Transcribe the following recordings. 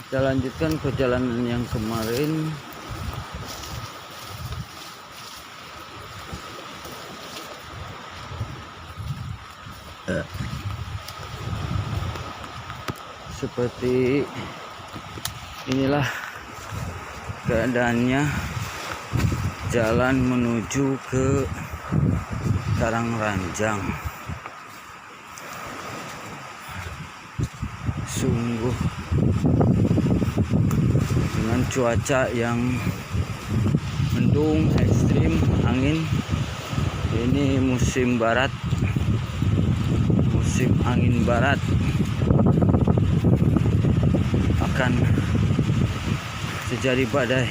Kita lanjutkan perjalanan yang kemarin. Seperti inilah keadaannya jalan menuju ke Karangranjang. Sungguh dengan cuaca yang mendung, ekstrim, angin. Ini musim barat, musim angin barat, akan terjadi badai.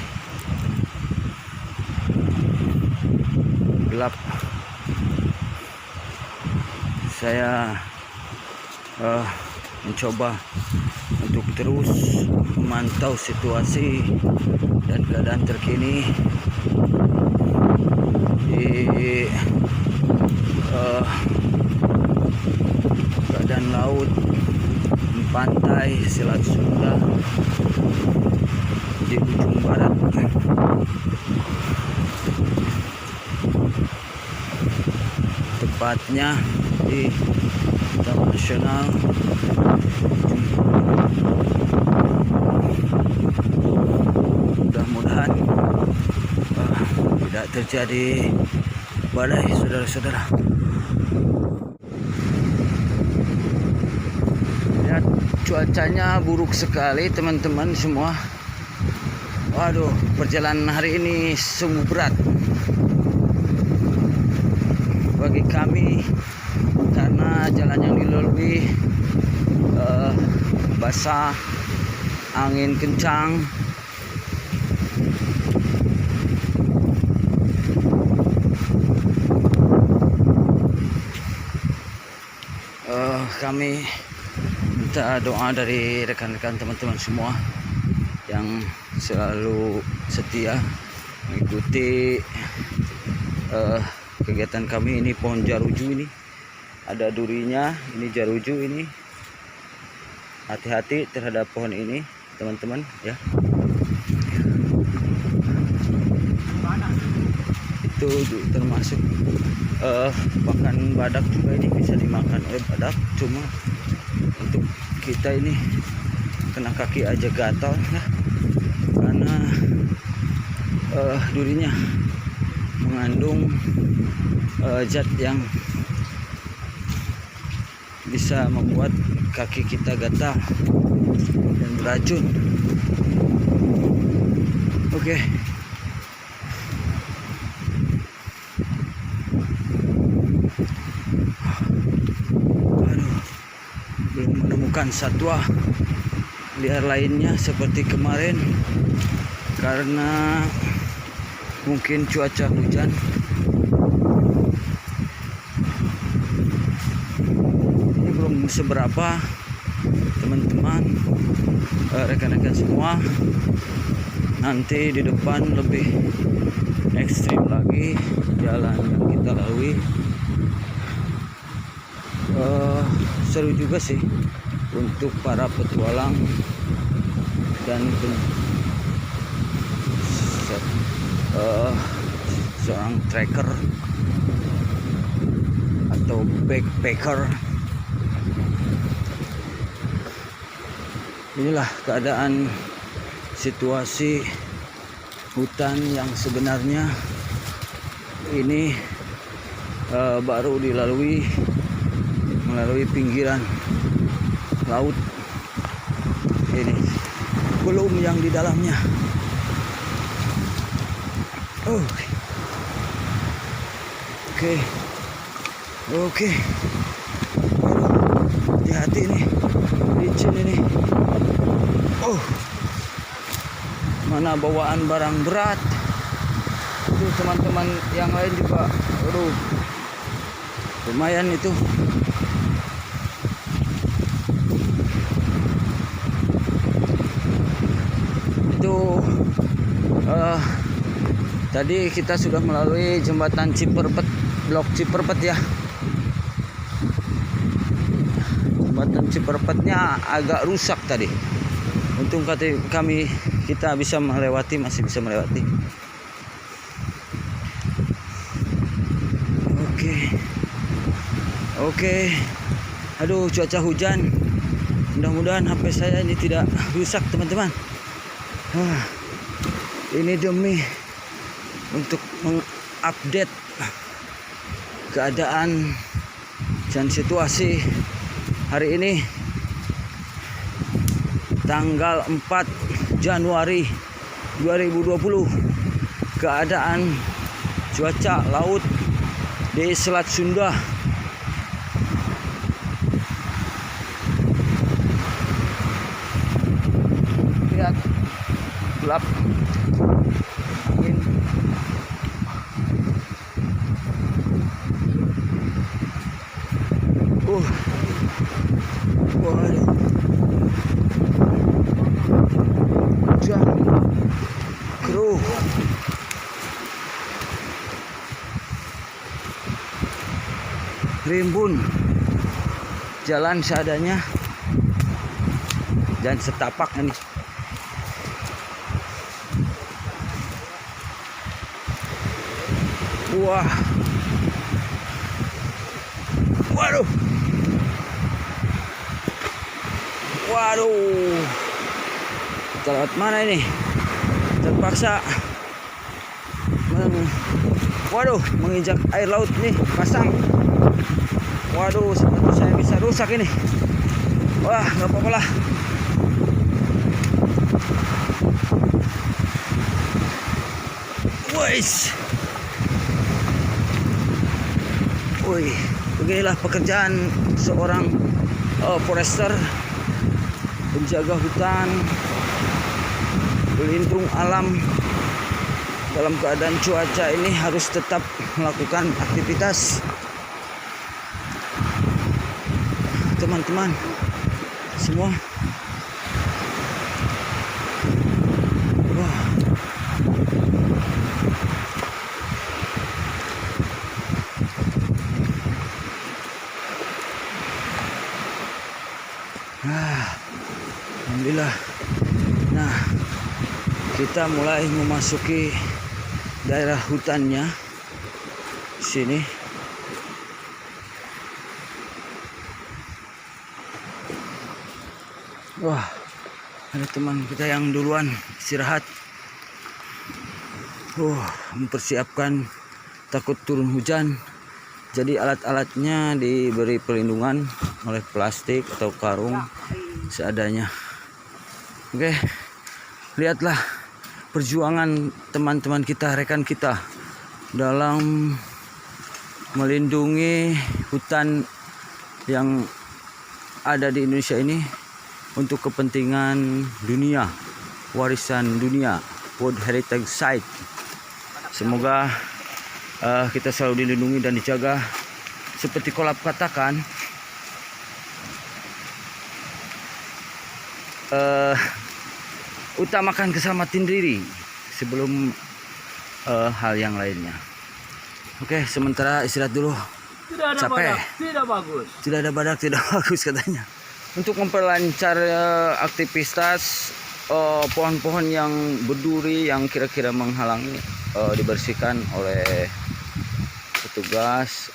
Gelap. Saya mencoba untuk terus memantau situasi dan keadaan terkini di keadaan laut, pantai Selat Sunda di ujung barat. Tepatnya di Taman Nasional. Mudah-mudahan tidak terjadi badai, saudara-saudara. Lihat, cuacanya buruk sekali, teman-teman semua. Waduh, perjalanan hari ini sungguh berat bagi kami karena jalan yang dilalui basah, angin kencang. Kami minta doa dari rekan-rekan teman-teman semua yang selalu setia mengikuti kegiatan kami. Ini pohon jaruju, ini ada durinya. Ini jaruju ini, hati-hati terhadap pohon ini, teman-teman ya. Itu termasuk makan badak juga, ini bisa dimakan oleh badak. Cuma untuk kita ini kena kaki aja gatal ya, karena durinya mengandung zat yang bisa membuat kaki kita gatal dan beracun. Oke. Belum menemukan satwa liar lainnya seperti kemarin karena mungkin cuaca hujan. Ini belum seberapa, teman-teman, rekan-rekan semua. Nanti di depan lebih ekstrim lagi jalan yang kita lalui. Seru juga sih untuk para petualang dan seorang trekker atau backpacker. Inilah keadaan situasi hutan yang sebenarnya. Ini baru dilalui melalui pinggiran laut. Ini belum yang di dalamnya. Oke. Hati-hati nih, licin ini. Mana bawaan barang berat. Itu teman-teman yang lain juga, lumayan itu. Tadi kita sudah melalui jembatan Ciperpet, blok Ciperpet ya. Jembatan Ciperpetnya agak rusak tadi. Untung kita bisa melewati, masih bisa melewati. Oke. Aduh, cuaca hujan. Mudah-mudahan HP saya ini tidak rusak, teman-teman. Ini demi untuk mengupdate keadaan dan situasi hari ini, tanggal 4 Januari 2020. Keadaan cuaca laut di Selat Sunda. Lihat, gelap, angin. Waduh, hujan, keruh. Rimbun, jalan seadanya, dan setapak ini. Wah, waduh, kita lewat mana ini? Terpaksa menginjak air laut nih, pasang. Waduh, sepatu saya bisa rusak ini. Wah, nggak apa-apa lah. Wih, beginilah pekerjaan seorang forester, penjaga hutan, pelindung alam. Dalam keadaan cuaca ini harus tetap melakukan aktivitas. Teman-teman semua, alhamdulillah. Nah, kita mulai memasuki daerah hutannya sini. Wah, ada teman kita yang duluan istirahat. Mempersiapkan takut turun hujan. Jadi alat-alatnya diberi perlindungan oleh plastik atau karung seadanya. Oke, lihatlah perjuangan teman-teman kita, rekan kita dalam melindungi hutan yang ada di Indonesia ini untuk kepentingan dunia, warisan dunia, World Heritage Site. Semoga kita selalu dilindungi dan dijaga. Seperti Kolab katakan, utamakan keselamatan diri sebelum hal yang lainnya. Oke, sementara istirahat dulu. Tidak ada Capek. badak, tidak bagus. Tidak ada badak, tidak bagus katanya. Untuk memperlancar aktivitas, pohon-pohon yang berduri yang kira-kira menghalangi dibersihkan oleh petugas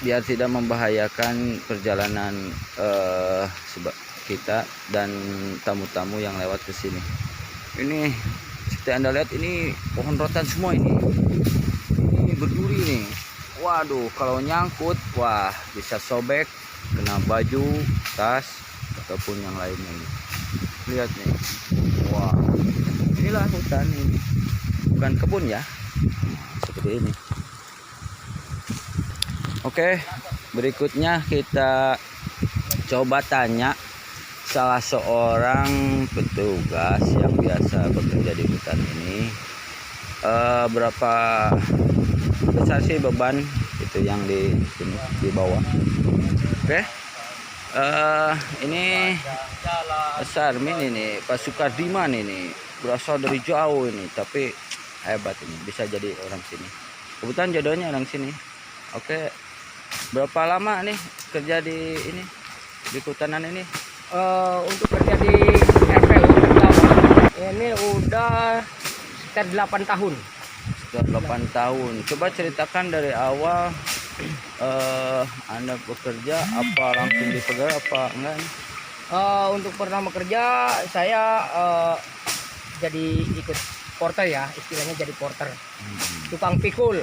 biar tidak membahayakan perjalanan kita dan tamu-tamu yang lewat ke sini. Ini seperti Anda lihat, ini pohon rotan semua ini. Ini berduri nih. Waduh, kalau nyangkut, wah bisa sobek, kena baju, tas, ataupun yang lainnya nih. Lihat nih. Wah, inilah hutan ini. Bukan kebun ya. Seperti ini. Oke, berikutnya kita coba tanya salah seorang petugas yang biasa bekerja di hutan ini. Berapa besar sih beban itu yang di sini di bawah? Oke. Ini besar ini Pak Sukardiman ini berasal dari jauh ini, tapi hebat ini, bisa jadi orang sini. Kebetulan jodohnya orang sini. Oke. Berapa lama nih kerja di ini, di kehutanan ini? Untuk kerja di RPU ini udah sekitar 8 tahun. Sudah 8 tahun. Coba ceritakan dari awal Anda bekerja, apa langsung di pegawai apa enggak? Untuk pertama kerja saya jadi ikut porter ya, istilahnya jadi porter. Tukang pikul.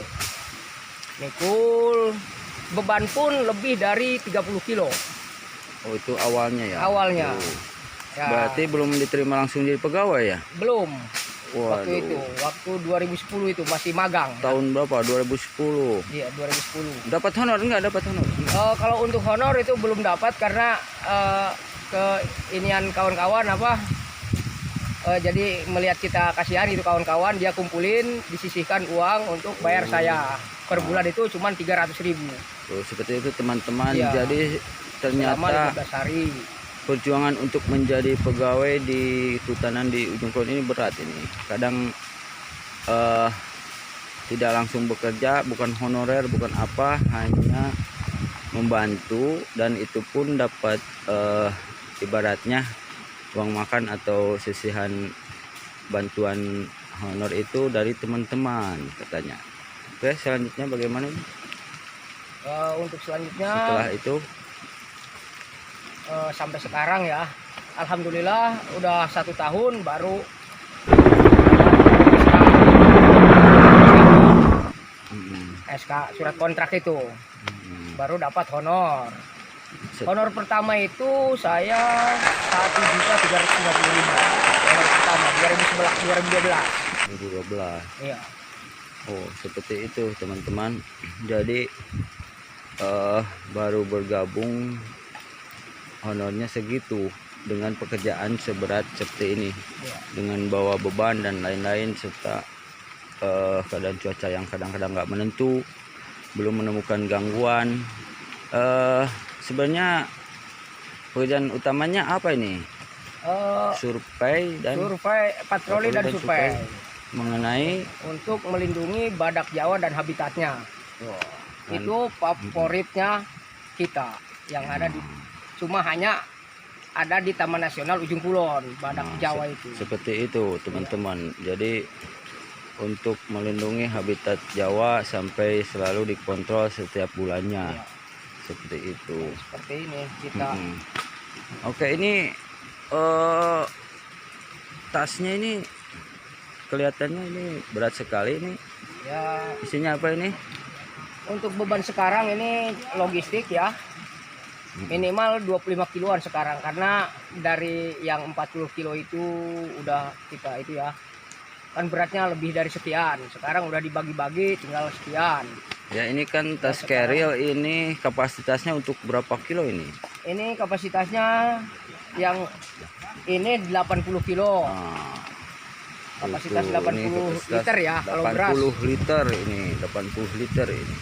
Mikul beban pun lebih dari 30 kilo. Oh, itu awalnya ya? Awalnya. Oh. Ya, Berarti belum diterima langsung jadi pegawai ya? belum. Waduh. Waktu 2010 itu masih magang. Tahun berapa? 2010. Iya, 2010. Dapat honor enggak? Dapat honor? Kalau untuk honor itu belum dapat karena keinian kawan-kawan jadi melihat kita kasihan itu kawan-kawan, dia kumpulin, disisihkan uang untuk bayar saya. Per bulan itu cuma 300.000. Oh, seperti itu teman-teman. Iya. Jadi Selama ternyata 15 hari. perjuangan untuk menjadi pegawai di Kehutanan di Ujung Kulon ini berat ini. Kadang tidak langsung bekerja, bukan honorer, bukan apa, hanya membantu, dan itu pun dapat ibaratnya uang makan atau sisihan bantuan honor itu dari teman-teman katanya. Oke, selanjutnya bagaimana? Untuk selanjutnya Setelah itu sampai sekarang ya, alhamdulillah udah 1 tahun baru SK surat kontrak itu, baru dapat honor. Honor pertama itu saya 1.350.000. Honor pertama 2012. 2012. Iya. Oh, seperti itu teman-teman. Jadi baru bergabung honornya segitu dengan pekerjaan seberat seperti ini, Iya. dengan bawa beban dan lain-lain, serta keadaan cuaca yang kadang-kadang nggak menentu, belum menemukan gangguan. Sebenarnya pekerjaan utamanya apa ini? Survei dan Patroli dan survei mengenai untuk melindungi badak Jawa dan habitatnya. Itu favoritnya kita yang ada di, cuma hanya ada di Taman Nasional Ujung Kulon, badak Jawa itu. Seperti itu teman-teman. Jadi untuk melindungi habitat Jawa sampai selalu dikontrol setiap bulannya. Iya. Seperti itu. Seperti ini kita. Oke, ini tasnya ini kelihatannya ini berat sekali ini. Ya, Isinya apa ini? untuk beban sekarang ini logistik ya. Minimal 25 kiloan sekarang, karena dari yang 40 kilo itu udah kita itu ya. Kan beratnya lebih dari sekian. Sekarang udah dibagi-bagi tinggal sekian. Ya, ini kan tas keril, ini kapasitasnya untuk berapa kilo ini? Ini kapasitasnya yang ini 80 kilo. Kapasitas Itu, 80 ini kapasitas liter ya kalau beras. 80 liter ini, 80 liter ini.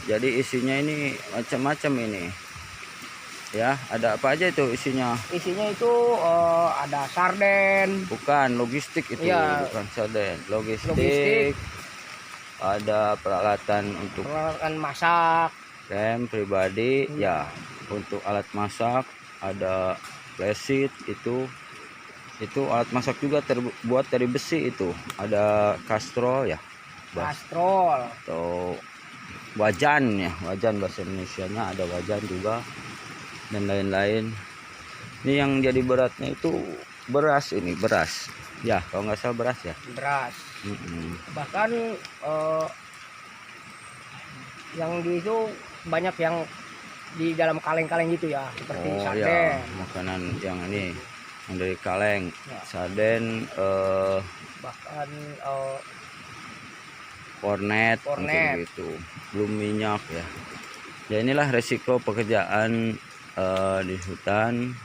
Jadi isinya ini macam-macam ini. Ya, ada apa aja itu isinya? Isinya itu ada sarden. Bukan logistik itu, Ya, bukan sarden. Logistik. Ada peralatan untuk peralatan masak, rem pribadi, ya. Untuk alat masak ada flash itu alat masak juga terbuat dari besi itu. Ada kastrol ya. kastrol, Atau wajan ya, wajan bahasa Indonesianya, ada wajan juga dan lain-lain. Ini yang jadi beratnya itu beras ini, beras. Ya, kalau nggak salah beras ya. beras. Bahkan yang di itu banyak yang di dalam kaleng-kaleng gitu ya, seperti sarden. Ya, makanan yang ini yang dari kaleng, Ya. sarden, Bahkan kornet, Kornet. gitu. Belum minyak ya. Ya, inilah resiko pekerjaan di hutan,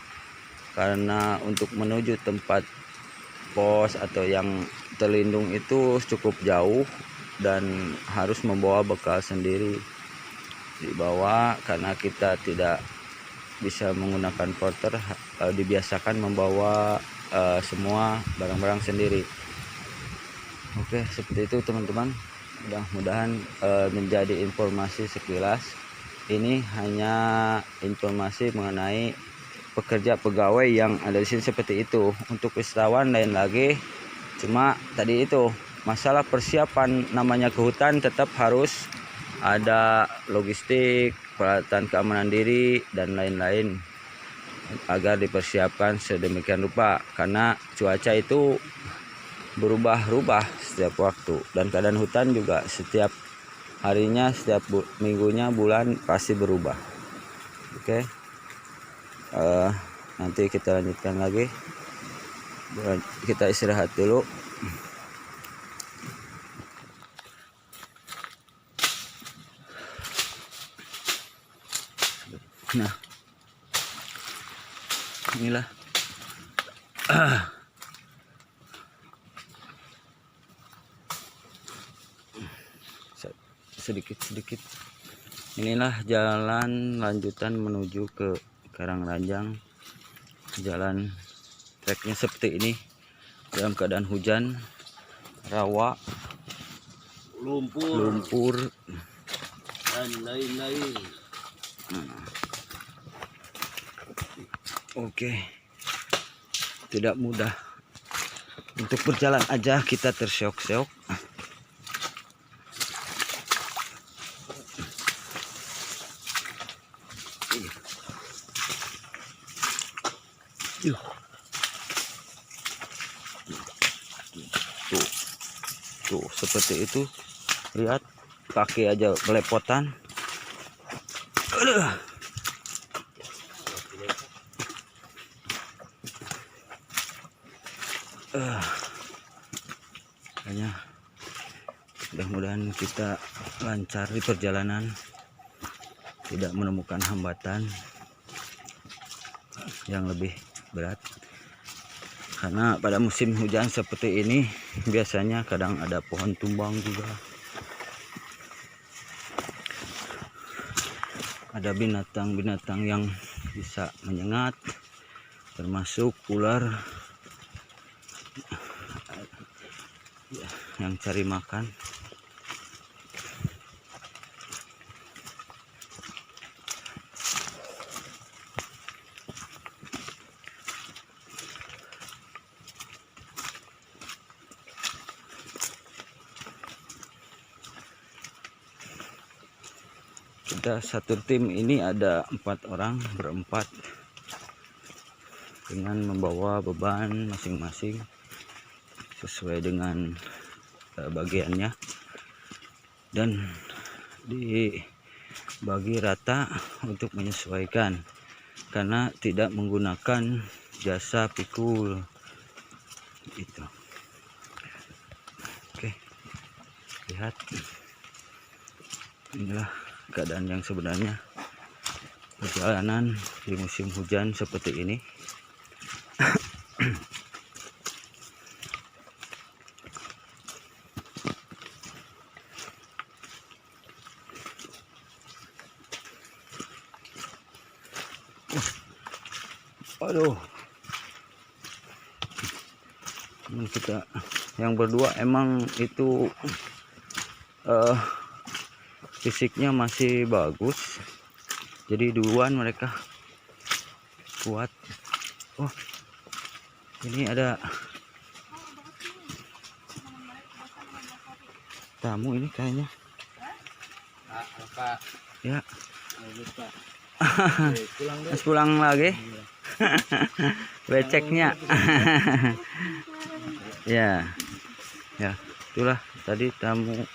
karena untuk menuju tempat pos atau yang terlindung itu cukup jauh dan harus membawa bekal sendiri dibawa, karena kita tidak bisa menggunakan porter, dibiasakan membawa semua barang-barang sendiri. Oke, seperti itu teman-teman. Mudah-mudahan menjadi informasi sekilas. Ini hanya informasi mengenai pekerja pegawai yang ada di sini seperti itu. Untuk wisatawan lain lagi. Cuma tadi itu masalah persiapan, namanya ke hutan tetap harus ada logistik, peralatan keamanan diri dan lain-lain agar dipersiapkan sedemikian rupa, karena cuaca itu berubah-ubah setiap waktu dan keadaan hutan juga setiap harinya, setiap minggunya, bulan pasti berubah. Oke. Nanti kita lanjutkan lagi. Kita istirahat dulu. Nah, inilah sedikit-sedikit. Inilah jalan lanjutan menuju ke Karangranjang. Jalan treknya seperti ini dalam keadaan hujan, rawa, lumpur dan lain-lain. Oke, tidak mudah untuk berjalan aja kita terseok-seok. Tuh seperti itu, lihat kaki aja belepotan. Kayaknya mudah-mudahan kita lancar di perjalanan, tidak menemukan hambatan yang lebih berat. Karena pada musim hujan seperti ini biasanya kadang ada pohon tumbang juga, ada binatang-binatang yang bisa menyengat, termasuk ular yang cari makan. Kita satu tim ini ada 4 orang, berempat, dengan membawa beban masing-masing sesuai dengan bagiannya, dan dibagi rata untuk menyesuaikan karena tidak menggunakan jasa pikul itu. Oke, lihat, inilah keadaan yang sebenarnya perjalanan di musim hujan seperti ini. Aduh, teman kita yang berdua emang itu fisiknya masih bagus, jadi duluan mereka kuat. Oh, ini ada tamu ini kayaknya. Ya. Mas pulang lagi. Beceknya. Ya. Ya, itulah tadi tamu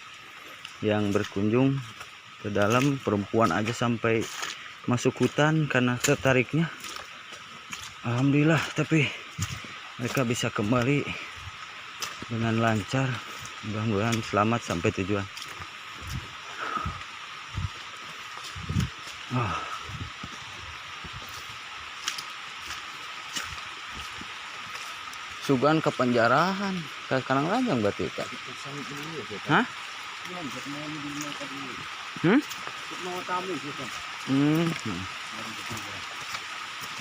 yang berkunjung ke dalam, perempuan aja sampai masuk hutan karena tertariknya. Alhamdulillah, tapi mereka bisa kembali dengan lancar. Mudah-mudahan selamat sampai tujuan. Sugan ke penjarahan ke Karangranjang berarti Kak. Hah?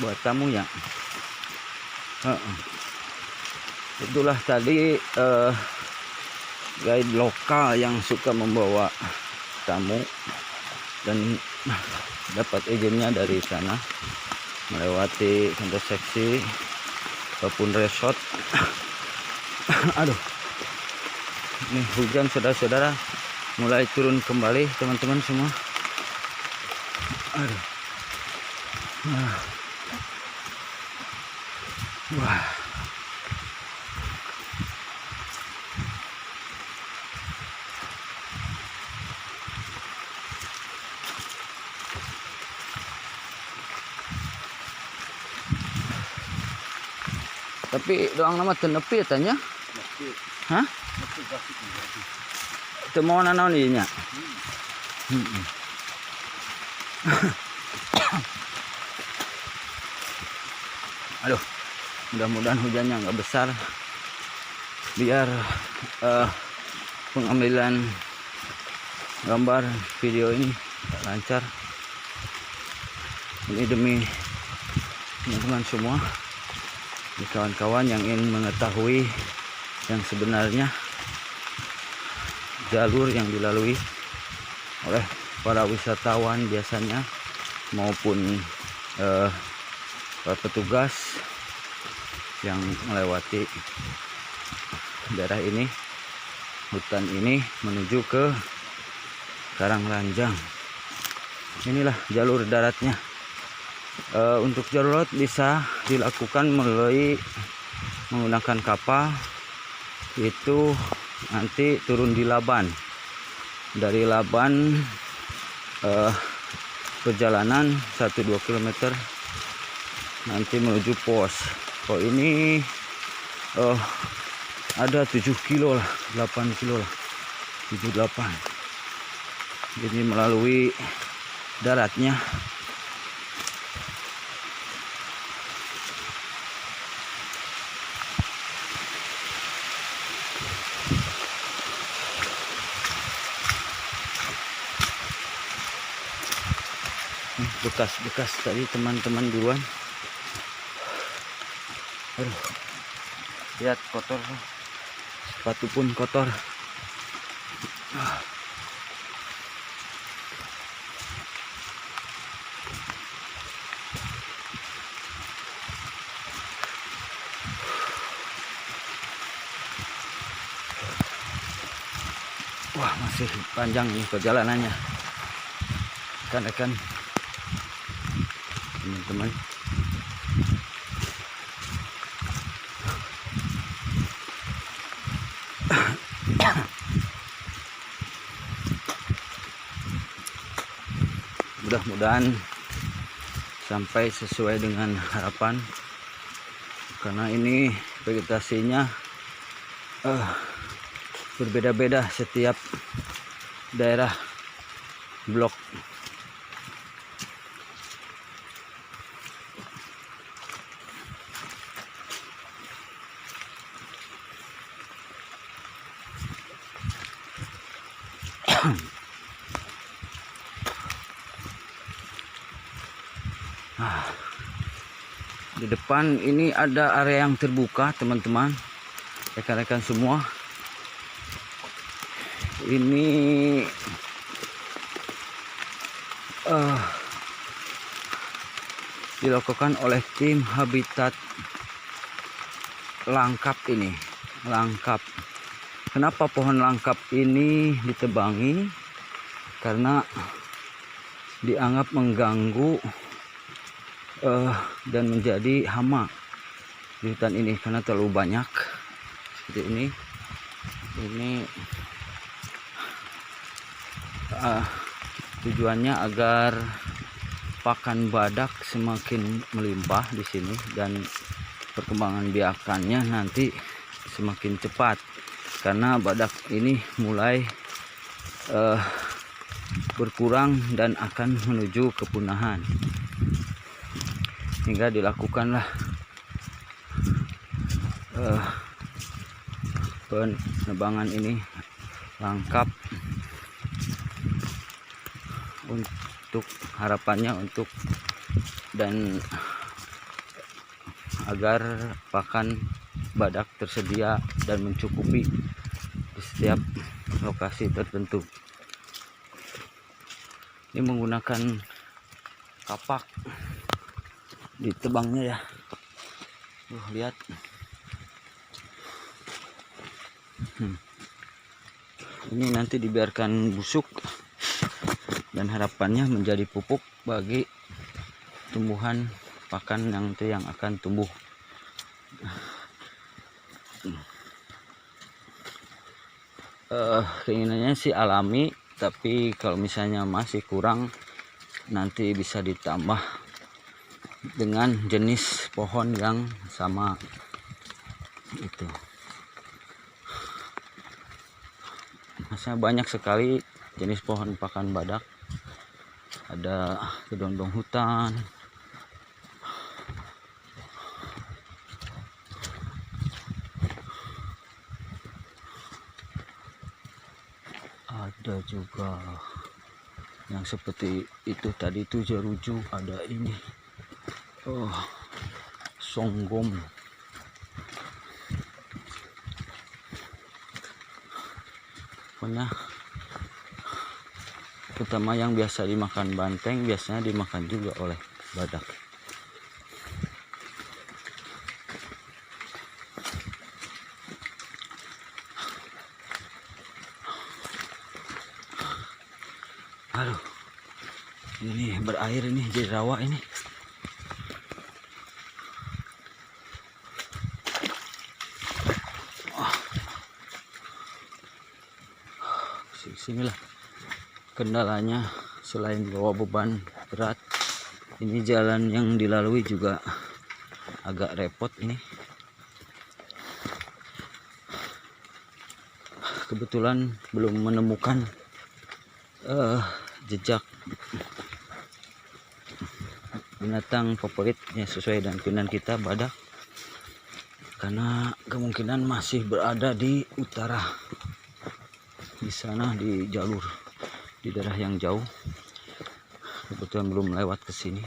Buat tamu ya. Itulah tadi guide lokal yang suka membawa tamu dan dapat izinnya dari sana. melewati interseksi ataupun resort. Aduh, ini hujan saudara-saudara mulai turun kembali teman-teman semua. Aduh. Wah. Tapi doang nama tenepi ya tanya. Hah? Itu mau nanaon ieu nya? Aduh, mudah-mudahan hujannya nggak besar biar pengambilan gambar video ini lancar. Ini demi teman-teman semua, kawan-kawan yang ingin mengetahui yang sebenarnya jalur yang dilalui oleh para wisatawan biasanya maupun para petugas yang melewati daerah ini, hutan ini menuju ke Karanglanjang. Inilah jalur daratnya. Untuk jalur laut bisa dilakukan melalui menggunakan kapal, itu nanti turun di Laban. Dari Laban perjalanan 1-2 km nanti menuju pos. Oh ini ada 7 kilo lah, 8 kilo lah, 7-8. Jadi melalui daratnya. Bekas-bekas tadi teman-teman duluan. Aduh, lihat kotor, sepatu pun kotor. Wah, masih panjang nih perjalanannya rekan-rekan, teman-teman. Mudah-mudahan sampai sesuai dengan harapan, karena ini vegetasinya berbeda-beda setiap daerah blok. Di depan ini ada area yang terbuka teman-teman, rekan-rekan semua. Ini dilakukan oleh tim Habitat Langkap ini. Langkap. Kenapa pohon langkap ini ditebangi? Karena dianggap mengganggu dan menjadi hama di hutan ini karena terlalu banyak. Seperti ini. Ini tujuannya agar pakan badak semakin melimpah di sini dan perkembangan biakannya nanti semakin cepat, karena badak ini mulai berkurang dan akan menuju kepunahan. Hingga dilakukanlah penebangan ini langkap untuk harapannya untuk dan agar pakan badak tersedia dan mencukupi di setiap lokasi tertentu. Ini menggunakan kapak ditebangnya ya. Lihat. Ini nanti dibiarkan busuk dan harapannya menjadi pupuk bagi tumbuhan pakan yang akan tumbuh. Keinginannya sih alami, tapi kalau misalnya masih kurang nanti bisa ditambah dengan jenis pohon yang sama itu. Masanya banyak sekali jenis pohon pakan badak. Ada kedondong hutan, ada juga yang seperti itu tadi itu jeruju, ada ini songgom, pokoknya terutama yang biasa dimakan banteng biasanya dimakan juga oleh badak. Aduh, ini berair ini jadi rawa ini. Sinilah kendalanya, selain bawa beban berat, ini jalan yang dilalui juga agak repot ini. Kebetulan belum menemukan jejak binatang favoritnya sesuai dengan keinginan kita, badak, karena kemungkinan masih berada di utara, di sana, di jalur di daerah yang jauh. Kebetulan belum lewat ke sini.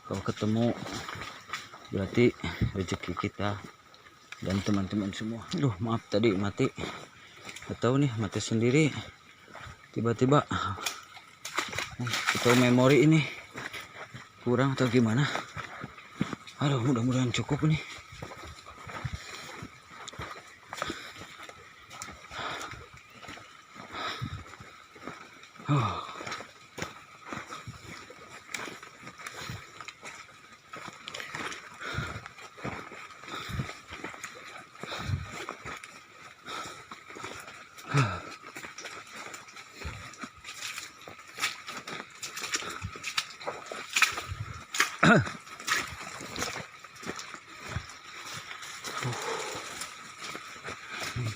Kalau ketemu berarti rezeki kita dan teman-teman semua. Aduh, maaf tadi mati. Gak tahu nih, mati sendiri tiba-tiba. Atau memori ini kurang atau gimana. Aduh, mudah-mudahan cukup nih.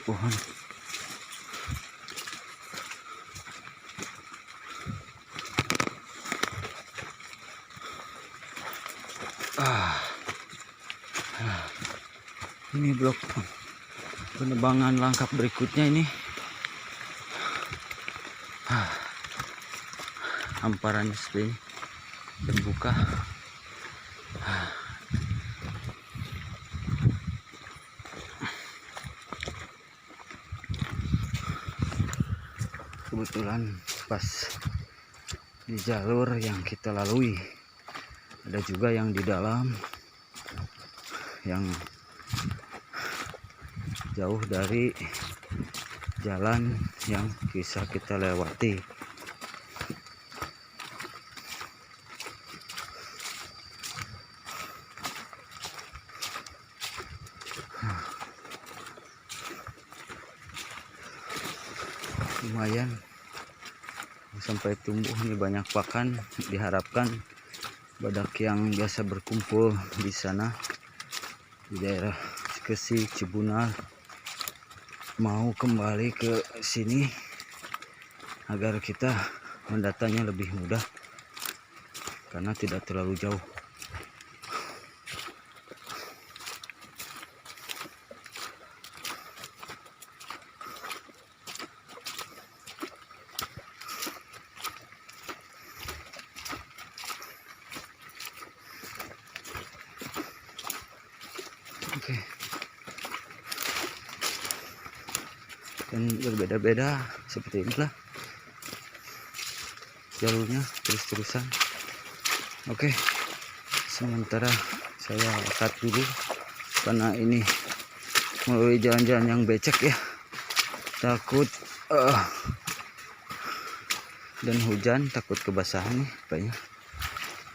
Pohon. Ini blok penebangan langkah berikutnya ini. Hamparan seperti terbuka. Kebetulan pas di jalur yang kita lalui ada juga yang di dalam yang jauh dari jalan yang bisa kita lewati. Lumayan sampai tumbuh ini banyak pakan. Diharapkan badak yang biasa berkumpul di sana di daerah Kesi Cibunar mau kembali ke sini agar kita mendatanya lebih mudah karena tidak terlalu jauh. Oke. Dan berbeda-beda seperti inilah jalurnya terus-terusan. Oke, sementara saya cut dulu karena ini melalui jalan-jalan yang becek ya, takut dan hujan, takut kebasahan nih banyak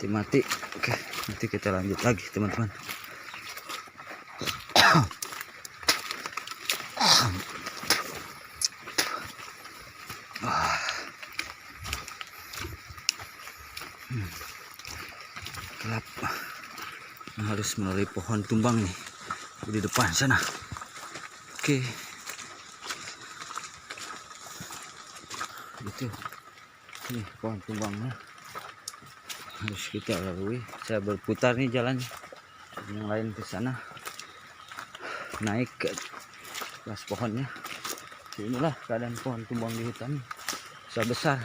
mati. Oke, nanti kita lanjut lagi teman-teman. Gelap. Nah, harus melalui pohon tumbang nih di depan sana. Oke, itu nih pohon tumbangnya harus kita lalui. Saya berputar nih jalan, yang lain ke sana, naik ke atas pohonnya. Inilah keadaan pohon tumbang di hutan besar.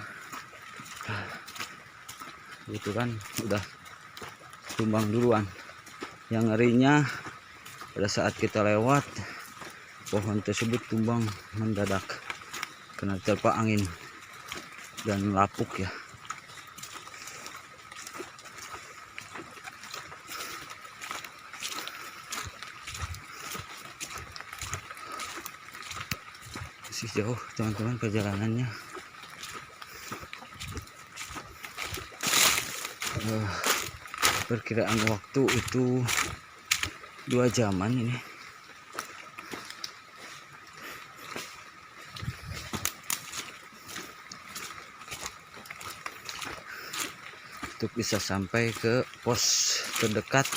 Itu kan udah tumbang duluan. Yang ngerinya pada saat kita lewat, pohon tersebut tumbang mendadak kena terpa angin dan lapuk ya. Masih jauh teman-teman perjalanannya. Perkiraan waktu itu 2 jaman ini. Untuk bisa sampai ke pos terdekat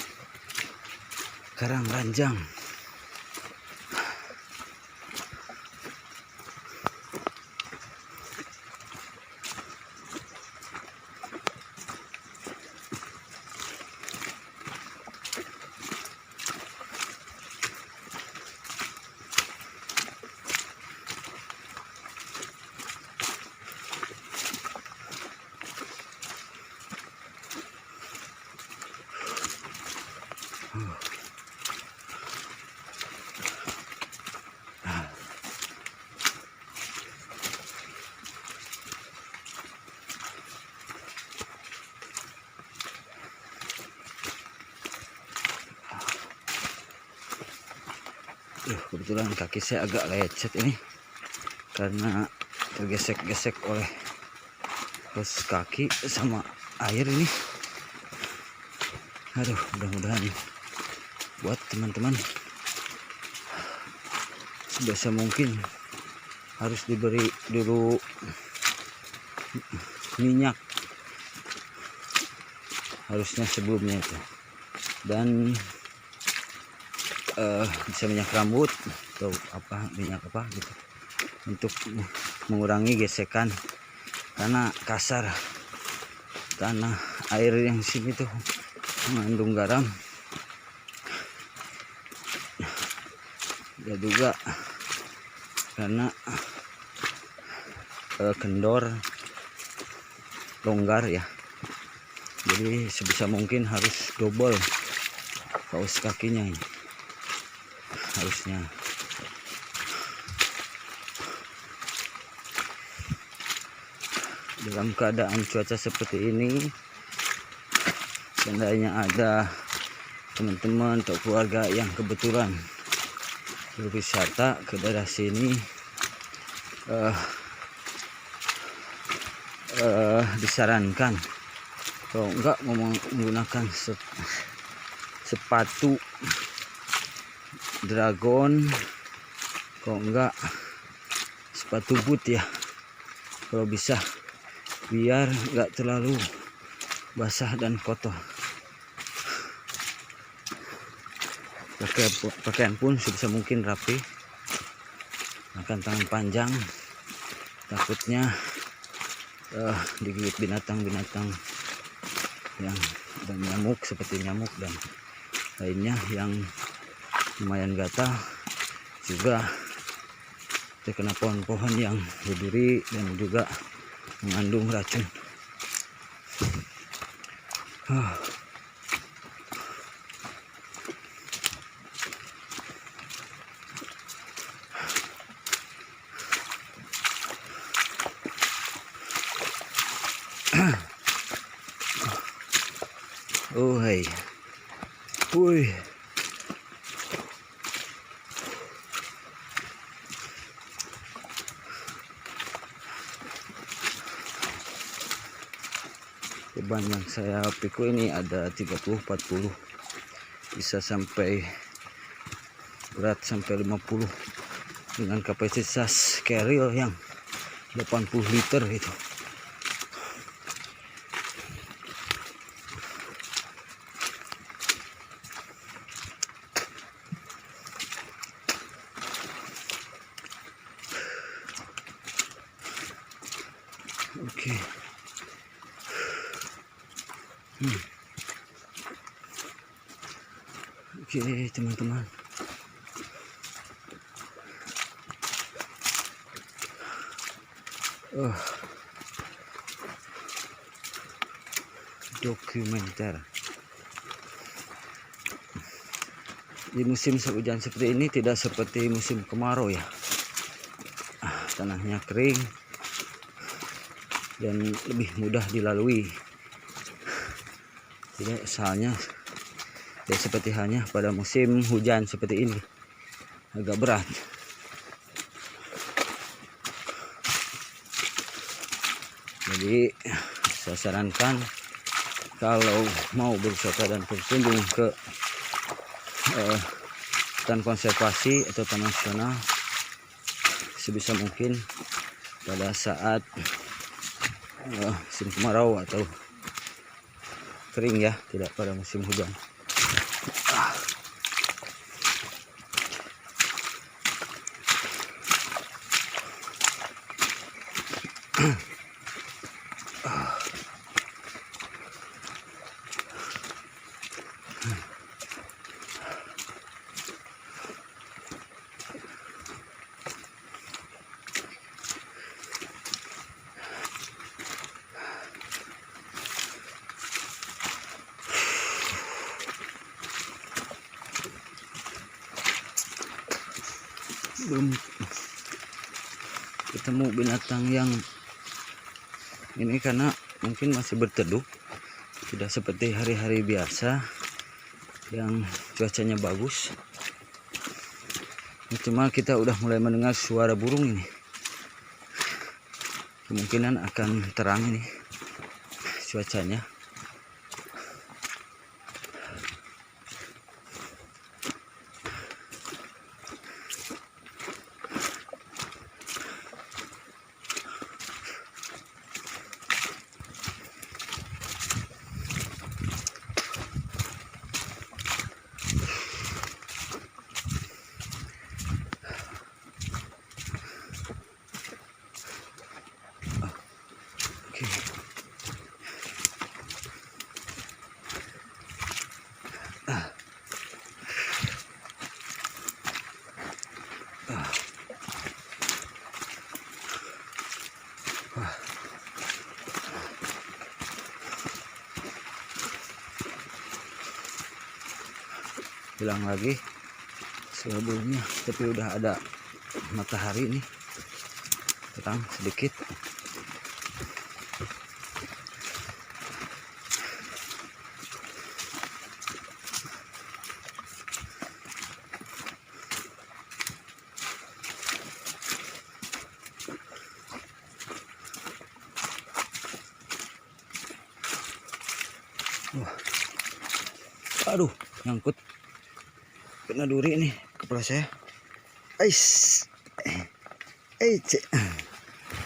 Karangranjang. Kebetulan kaki saya agak lecet ini karena tergesek-gesek oleh kaos kaki sama air ini. Aduh, mudah-mudahan buat teman-teman sebisa mungkin harus diberi dulu minyak, harusnya sebelumnya itu, dan bisa minyak rambut atau apa, minyak apa gitu, untuk mengurangi gesekan karena kasar. Tanah air yang sini tuh mengandung garam ya, juga karena kendor longgar ya, jadi sebisa mungkin harus double kaos kakinya ini harusnya. Dalam keadaan cuaca seperti ini, seandainya ada teman-teman atau keluarga yang kebetulan berwisata ke daerah sini, disarankan kalau enggak mau menggunakan sepatu dragon, kalau enggak sepatu boot ya, kalau bisa, biar enggak terlalu basah dan kotor. Pakaian pun sebisa mungkin rapi, akan tangan panjang, takutnya digigit binatang-binatang yang ada nyamuk seperti nyamuk dan lainnya yang lumayan gatal, juga terkena pohon-pohon yang berduri dan juga mengandung racun. Oh hai. Wih. Beban yang saya pikul ini ada 30-40, bisa sampai berat sampai 50 dengan kapasitas carrier yang 80 liter itu. Oke. Oke teman-teman, dokumenter di musim hujan seperti ini tidak seperti musim kemarau ya. Tanahnya kering dan lebih mudah dilalui, tidak soalnya ya seperti hanya pada musim hujan seperti ini agak berat. Jadi saya sarankan kalau mau berwisata dan berkunjung ke hutan konservasi atau taman nasional, sebisa mungkin pada saat musim kemarau atau kering ya, tidak pada musim hujan. Belum ketemu binatang yang ini karena mungkin masih berteduh, tidak seperti hari-hari biasa yang cuacanya bagus. Cuma kita udah mulai mendengar suara burung ini, kemungkinan akan terang ini cuacanya. Hilang lagi sebelumnya, tapi udah ada matahari nih, terang sedikit. Wah. Aduh, nyangkut, kena duri nih kepala saya.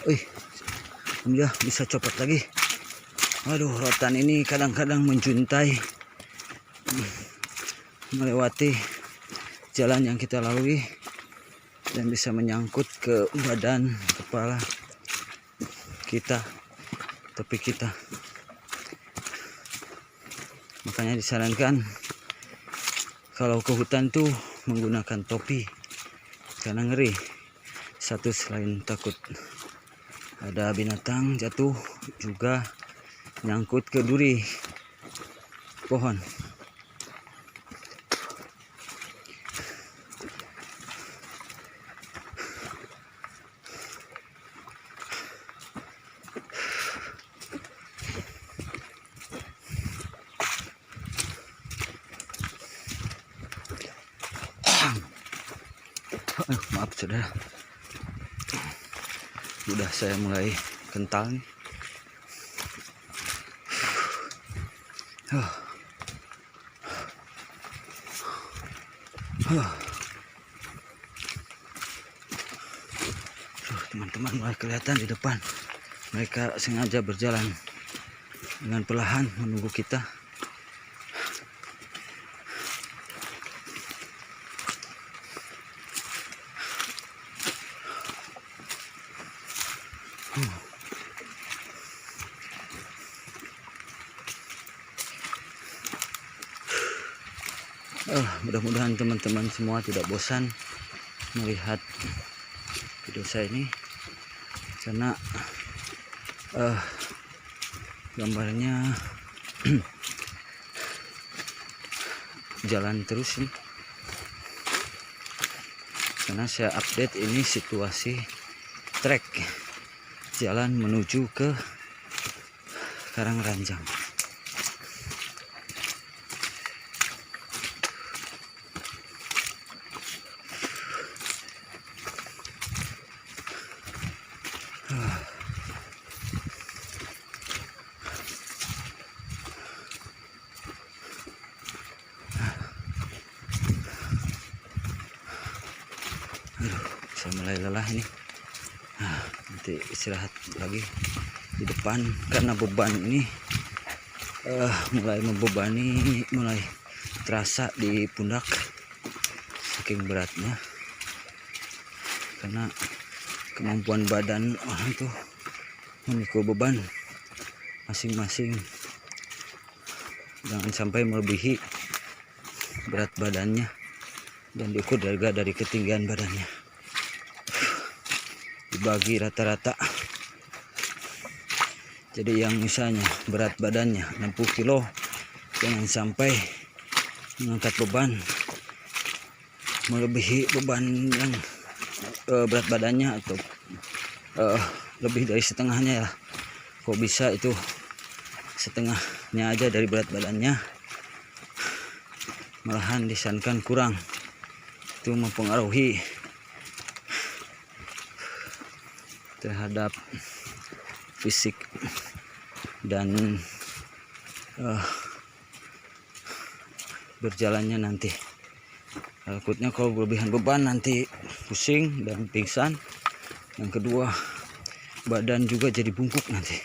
Wih, alhamdulillah bisa copot lagi. Aduh, rotan ini kadang-kadang menjuntai melewati jalan yang kita lalui dan bisa menyangkut ke badan, kepala kita, topi kita. Makanya disarankan kalau ke hutan tuh menggunakan topi, karena ngeri. Satu, selain takut ada binatang jatuh, juga nyangkut ke duri pohon. Maaf saudara, udah saya mulai kental nih. Teman-teman mulai kelihatan di depan. Mereka sengaja berjalan dengan perlahan menunggu kita. Mudah-mudahan teman-teman semua tidak bosan melihat video saya ini, karena gambarnya jalan terus nih, karena saya update ini situasi trek jalan menuju ke Karangranjang. Saya mulai lelah ini. Nanti istirahat lagi di depan karena beban ini mulai membebani, mulai terasa di pundak saking beratnya, karena kemampuan badan orang itu memikul beban masing-masing, jangan sampai melebihi berat badannya, dan diukur dari ketinggian badannya, dibagi rata-rata. Jadi yang misalnya berat badannya 60 kilo, jangan sampai mengangkat beban melebihi beban yang berat badannya, atau lebih dari setengahnya ya. Kok bisa itu setengahnya aja dari berat badannya, malahan disarankan kurang. Itu mempengaruhi terhadap fisik dan berjalannya nanti. Takutnya kalau berlebihan beban nanti pusing dan pingsan. Yang kedua, badan juga jadi bungkuk nanti.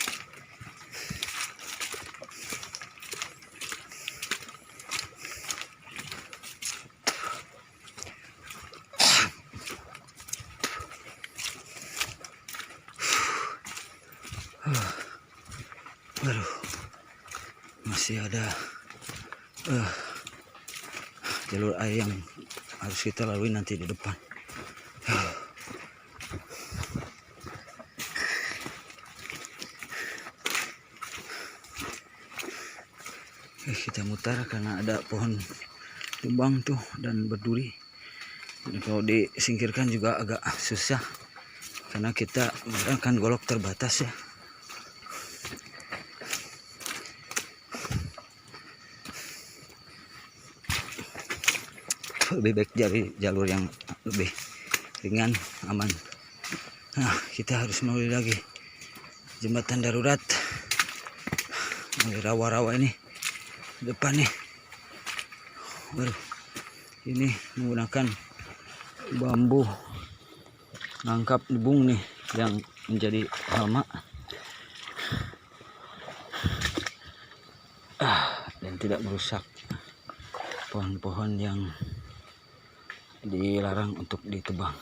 Waduh, masih ada jalur air yang harus kita lalui nanti di depan. Kita mutar karena ada pohon tumbang tuh dan berduri. Dan kalau disingkirkan juga agak susah karena kita menggunakan golok terbatas ya. Lebih baik cari jalur yang lebih ringan, aman. Nah, kita harus melalui lagi jembatan darurat melalui rawa-rawa ini depan nih. Waduh, ini menggunakan bambu nangkap debung nih yang menjadi hama dan tidak merusak pohon-pohon yang dilarang untuk ditebang.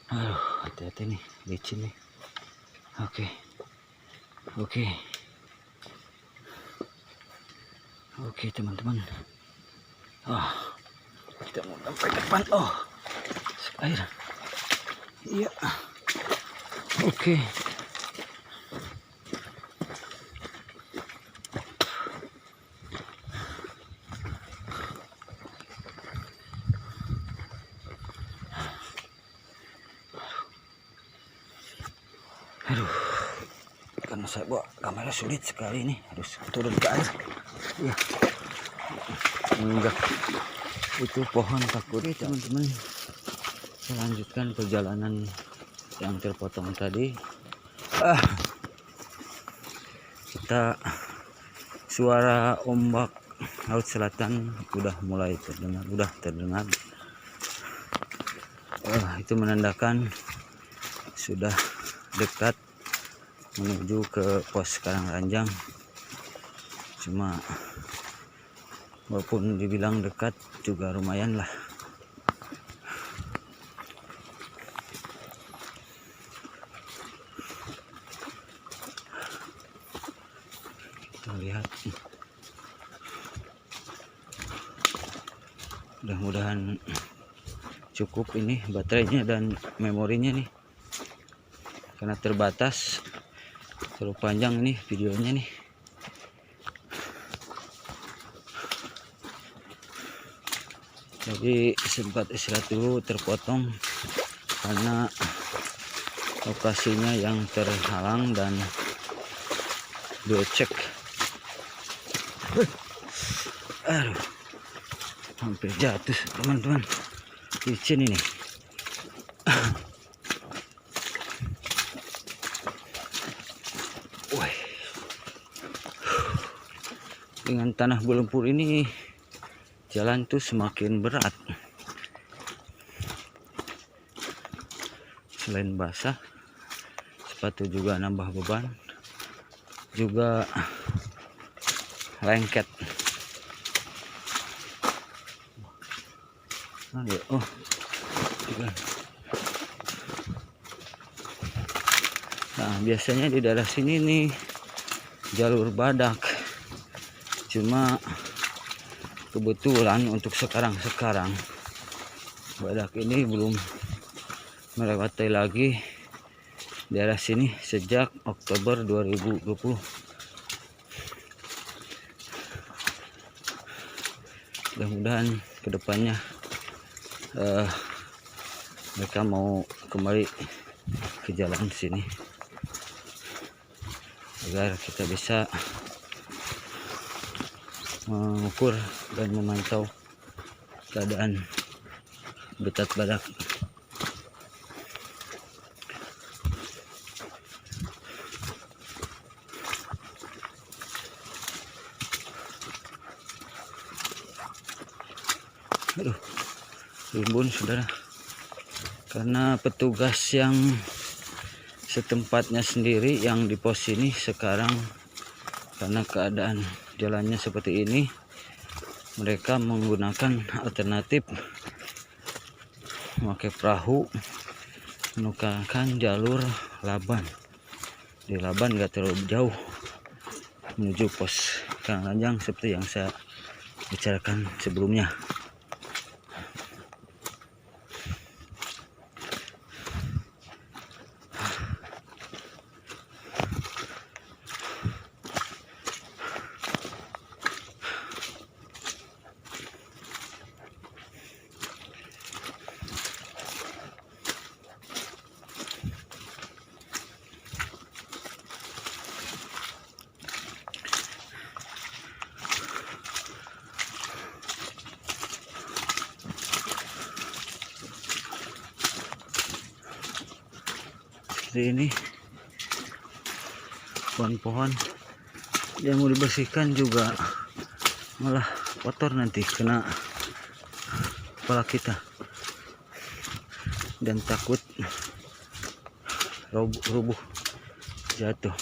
Aduh, hati-hati nih, licin nih. Oke teman-teman. Kita mau sampai depan. Air. Iya. Oke. Aduh, karena saya bawa kamera sulit sekali ini, harus turun ke air. Iya, menginjak itu pohon takut. Teman-teman, saya lanjutkan perjalanan yang terpotong tadi. Kita suara ombak laut selatan udah mulai terdengar. Itu menandakan sudah dekat menuju ke pos Karangranjang. Cuma walaupun dibilang dekat juga lumayan lah. Kita lihat, mudah-mudahan cukup ini baterainya dan memorinya nih, karena terbatas. Terlalu panjang nih videonya nih. Jadi sempat istirahat dulu, terpotong karena lokasinya yang terhalang dan becek. Aduh, hampir jatuh teman-teman. Licin ini. Wih. Dengan tanah berlumpur ini jalan tuh semakin berat. Selain basah, sepatu juga nambah beban, juga lengket. Oh, nah biasanya di daerah sini nih jalur badak, cuma kebetulan untuk sekarang badak ini belum melewati lagi daerah sini sejak Oktober 2020. Mudah-mudahan kedepannya mereka mau kembali ke jalan sini agar kita bisa mengukur dan memantau keadaan habitat badak. Aduh, rimbun saudara, karena petugas yang setempatnya sendiri yang di pos ini sekarang, karena keadaan jalannya seperti ini, mereka menggunakan alternatif memakai perahu, menukarkan jalur Laban. Di Laban gak terlalu jauh menuju pos Karangranjang seperti yang saya bicarakan sebelumnya. Seperti ini, pohon-pohon yang mau dibersihkan juga malah kotor, nanti kena kepala kita dan takut rubuh jatuh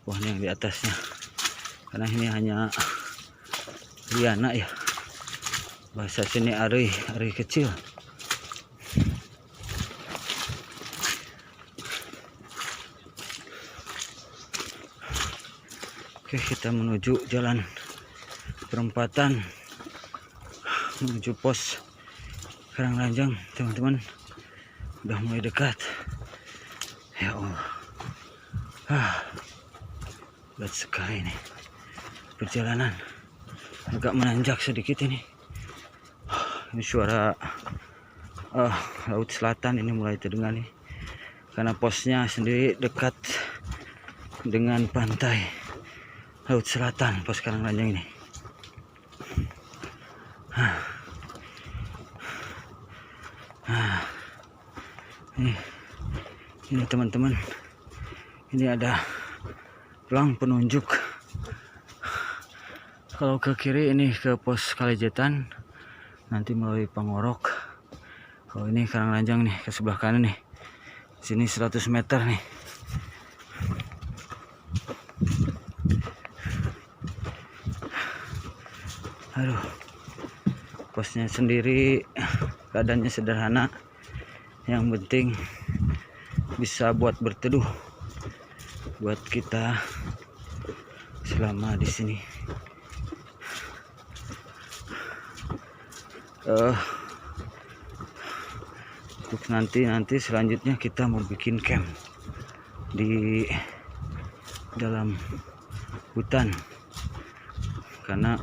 pohon yang di atasnya, karena ini hanya liana ya, bahasa sini ari kecil. Oke, kita menuju jalan perempatan menuju pos Karangranjang, teman-teman. Udah mulai dekat. Ya Allah, berat sekali nih perjalanan, agak menanjak sedikit ini. Ini suara laut selatan ini mulai terdengar nih, karena posnya sendiri dekat dengan pantai laut selatan, pos Karangranjang ini. Ini teman-teman, ini ada pelang penunjuk. Kalau ke kiri ini ke pos Kalijetan, nanti melalui Pangorok. Kalau ini Karanglanjang nih ke sebelah kanan nih. Sini 100 meter nih. Aduh, posnya sendiri keadaannya sederhana. Yang penting bisa buat berteduh buat kita selama di sini. Untuk nanti selanjutnya kita mau bikin camp di dalam hutan, karena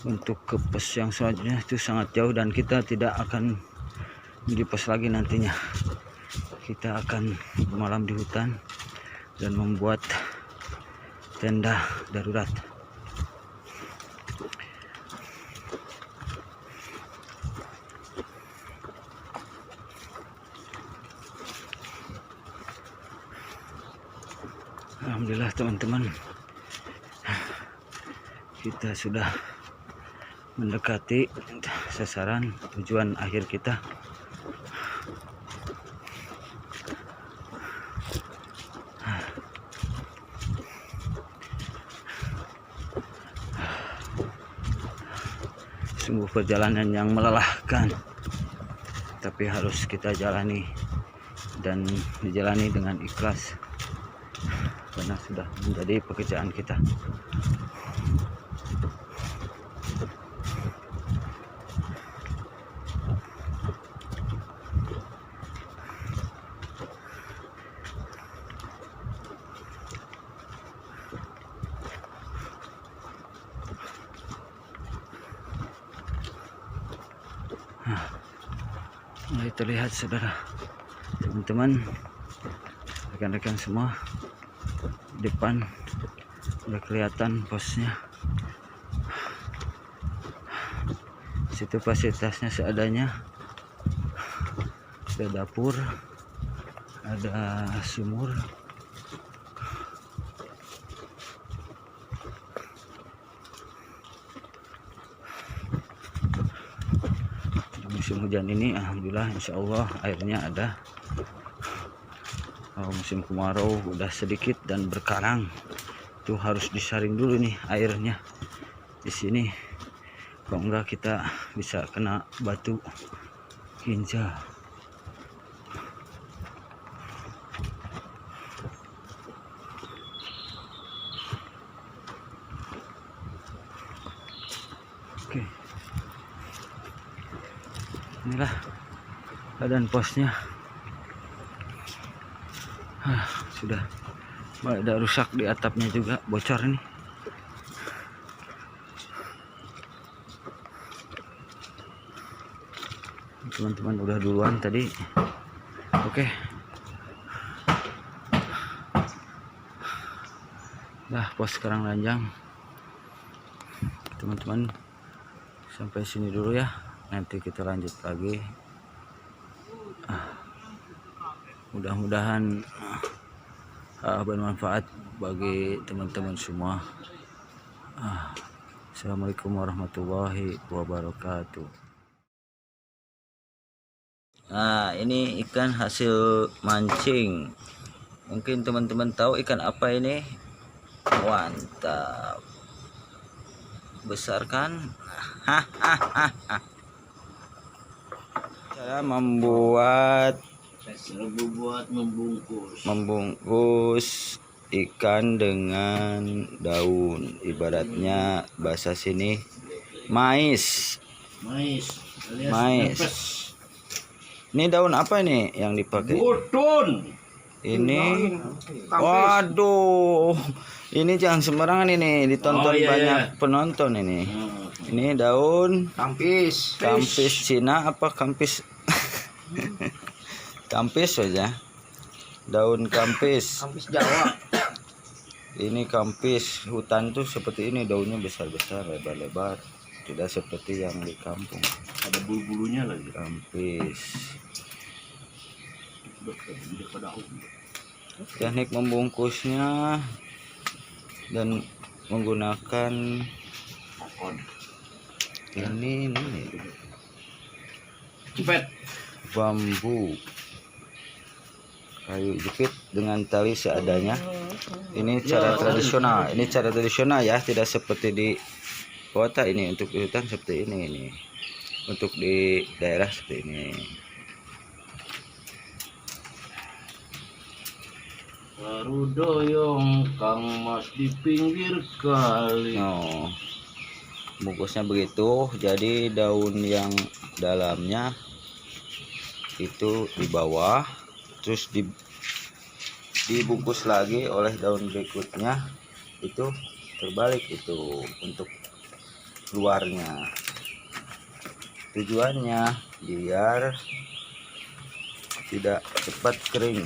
untuk ke pos yang selanjutnya itu sangat jauh dan kita tidak akan di pos lagi. Nantinya kita akan bermalam di hutan dan membuat tenda darurat. Alhamdulillah teman-teman, kita sudah mendekati sasaran tujuan akhir kita. Sungguh perjalanan yang melelahkan, tapi harus kita jalani dan dijalani dengan ikhlas, karena sudah menjadi pekerjaan kita. Mulai terlihat saudara, teman-teman, rekan-rekan semua, depan udah kelihatan posnya. Situ fasilitasnya seadanya, ada dapur, ada sumur, musim hujan ini alhamdulillah insya Allah airnya ada. Kalau musim kemarau udah sedikit dan berkarang, itu harus disaring dulu nih airnya di sini, kalau enggak kita bisa kena batu ginjal. Oke, inilah keadaan posnya. Sudah ada rusak di atapnya juga, bocor nih. Teman-teman udah duluan tadi. Oke, dah pos Karanglanjang teman-teman, sampai sini dulu ya, nanti kita lanjut lagi. Mudah-mudahan bermanfaat bagi teman-teman semua. Assalamualaikum warahmatullahi wabarakatuh. Nah, ini ikan hasil mancing. Mungkin teman-teman tahu ikan apa ini? Mantap. Besar kan? Cara membungkus ikan dengan daun, ibaratnya bahasa sini mais. Ini daun apa ini yang dipakai? Ini, waduh, ini jangan sembarangan ini, ditonton banyak penonton ini. Ini daun kampis Cina apa kampis? Kampis saja, daun kampis Jawa. Ini kampis hutan tuh seperti ini, daunnya besar-besar, lebar-lebar, tidak seperti yang di kampung. Ada bulu-bulunya lagi. Kampis Teknik membungkusnya dan menggunakan ini nih, bambu kayu jepit dengan tali seadanya. Ini cara tradisional. Ini cara tradisional ya, tidak seperti di kota. Ini untuk di hutan seperti ini. Untuk di daerah seperti ini. Baru doyong Kang Mas di pinggir kali. Oh, bungkusnya begitu. Jadi daun yang dalamnya itu di bawah, terus dibungkus lagi oleh daun berikutnya, itu terbalik itu untuk luarnya. Tujuannya biar tidak cepat kering.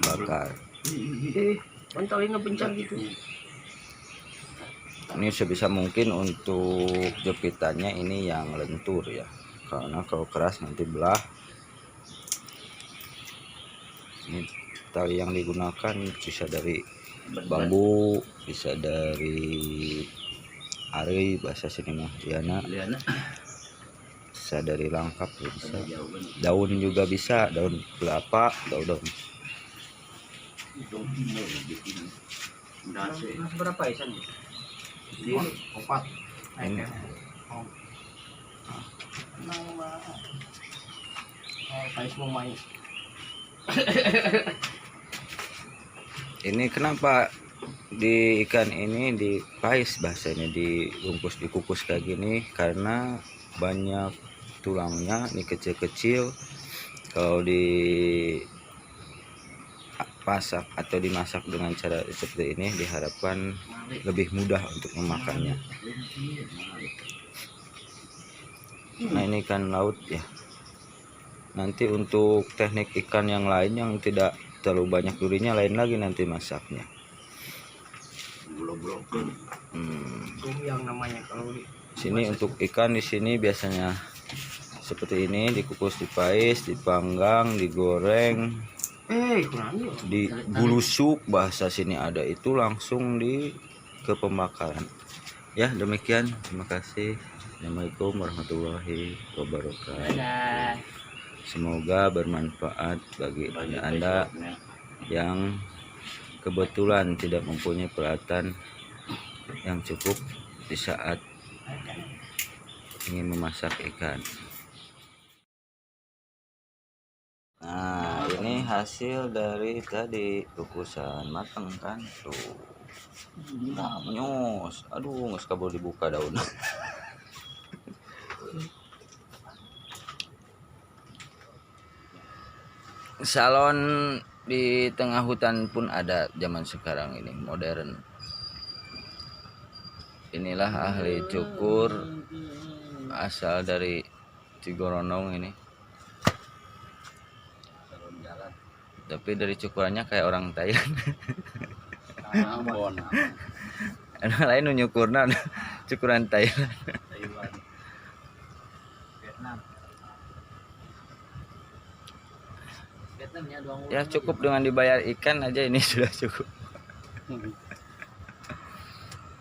Bakar. Mantalin ngebencang gitu. Ini sebisa mungkin untuk jepitannya ini yang lentur ya, karena kalau keras nanti belah. Ini tali yang digunakan bisa dari bambu, bisa dari ari bahasa sini mah liana, bisa dari langkap ya bisa, daun juga bisa, daun kelapa, daun. Berapa ya San? Ini 4. Ini Pais mau main. ini kenapa di ikan ini dipais bahasanya, dibungkus dikukus kayak gini, karena banyak tulangnya ini kecil-kecil. Kalau dipasak atau dimasak dengan cara seperti ini diharapkan lebih mudah untuk memakannya. Nah, ini ikan laut ya. Nanti untuk teknik ikan yang lain yang tidak terlalu banyak durinya lain lagi nanti masaknya. Itu yang namanya kalau di Sini untuk ikan di sini biasanya seperti ini, dikukus, dipais, dipanggang, digoreng, dibulusuk bahasa sini ada, itu langsung ke pembakaran. Ya, demikian. Terima kasih. Assalamualaikum warahmatullahi wabarakatuh. Semoga bermanfaat bagi Anda yang kebetulan tidak mempunyai peralatan yang cukup di saat ingin memasak ikan. Nah, ini hasil dari tadi kukusan matang kan tuh. Nah, menyus. Aduh, nggak kabur dibuka daun. Salon di tengah hutan pun ada zaman sekarang ini, modern. Inilah ahli cukur asal dari Cigoronong ini. Tapi dari cukurannya kayak orang Thailand. Yang lain nyukurna cukuran Thailand. Ya cukup dengan dibayar ikan aja ini sudah cukup.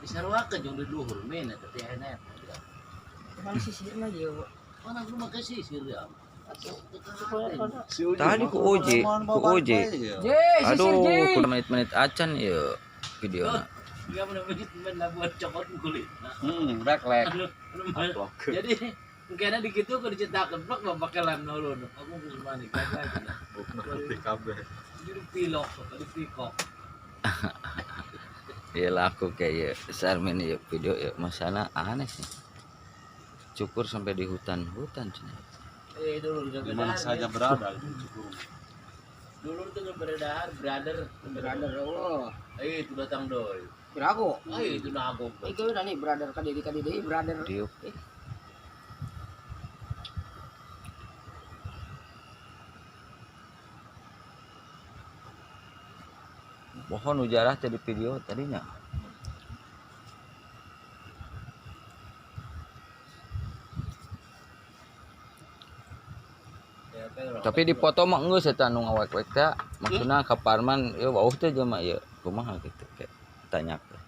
Bisa ruakan yang di luhur men tapi enak. Mana sisir mah dia. Mana lu make sisir ya? Tadi ku OJ. Aduh, kudu menit-menit acan ya video. Dia bener-bener main buat cokot kulit. Rek. Jadi kayaknya di gitu aku dicetakan blok mau pakai lem dulu. Aku mau manik lagi. TKB. Jadi pilok, tadi pikok. Ya laku kayak Sarmin ya video ya, masana aneh sih. Cukur sampai di hutan-hutan sini. Dulu Di mana saja berada itu cukup. Dulu tuh beredar, brother. Oh. Itu datang doi. Birago. Itu nagok. Itu nani brother kadiri brother. Diuk. Mohon ujarah tadi video tadinya. Tapi dipoto mah geus eta nu ngawek-wek teh. Maksudna ka Parman ya wauh teh jelema ieu kumaha gitu kayak tanya teh.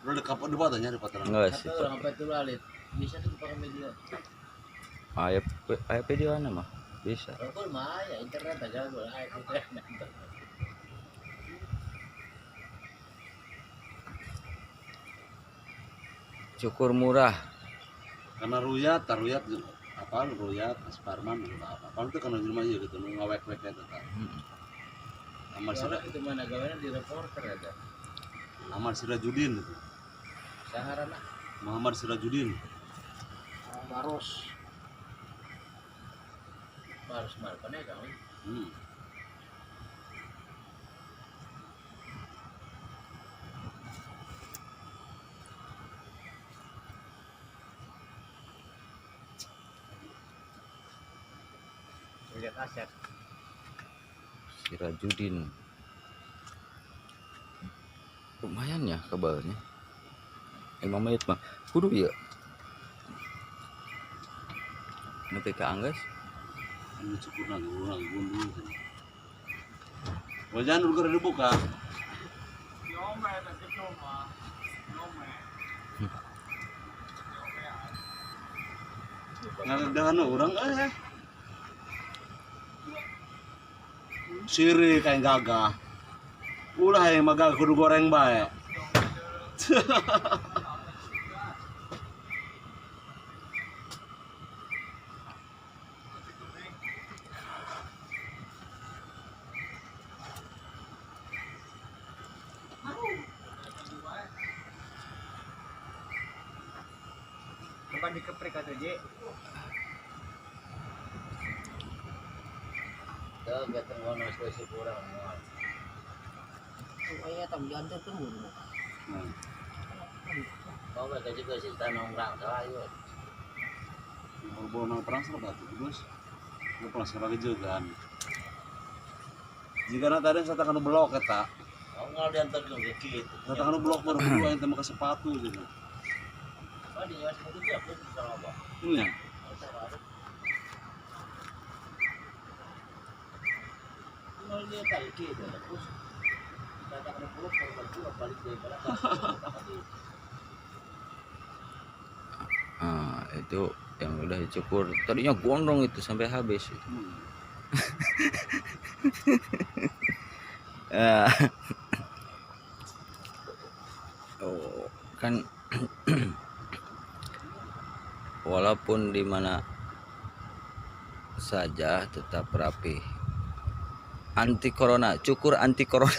Udah kapal di bawahnya di pataran. Geus. Tapi orang sampai itu lalit. Bisa tuh pakai media. Aya videoana mah bisa. Rokok mah ya internet aja boleh internet. Cukur murah. Karena ruyat apa ruyat Asparman apa itu karena di rumah aja gitu ngawek-wek eta tah. Amal Soalnya itu mana gawean di reporter ada. Sirajudin gitu. Saharana Muhammad Sirajudin. Baros. harus markan ya kan. Lihat aset. Sirajudin. Lumayan ya kabarnya. Emang mayat mah kudu ya. Nepi ka anggeus. Ini cukup lagi gundu. Wajan dulu keur dibuka. Ngadahan orang siri kayak gagah. Ulah yang magagah kudu goreng bae. Bukan dikeprek atau je. Tuh gateng ngono spesies kurang. Supaya tam jantan tuh mulu. Kau mereka juga sih tanong orang kayu. Bawa nang perang serba tuh, Gus. Lu pernah sebagai juga. Jika nanti ada yang katakan blok eta, Kau nggak diantar dong gitu. katakan blok baru kedua yang tembak ke sepatu gitu. Oh di nyawa sepatu dia aku sama apa? Ini ya. Mau dia tarik gitu, terus katakan blok baru balik dari mana? Itu yang udah dicukur tadinya gondrong itu sampai habis itu. Kan walaupun di mana saja tetap rapi. Anti corona, cukur anti corona.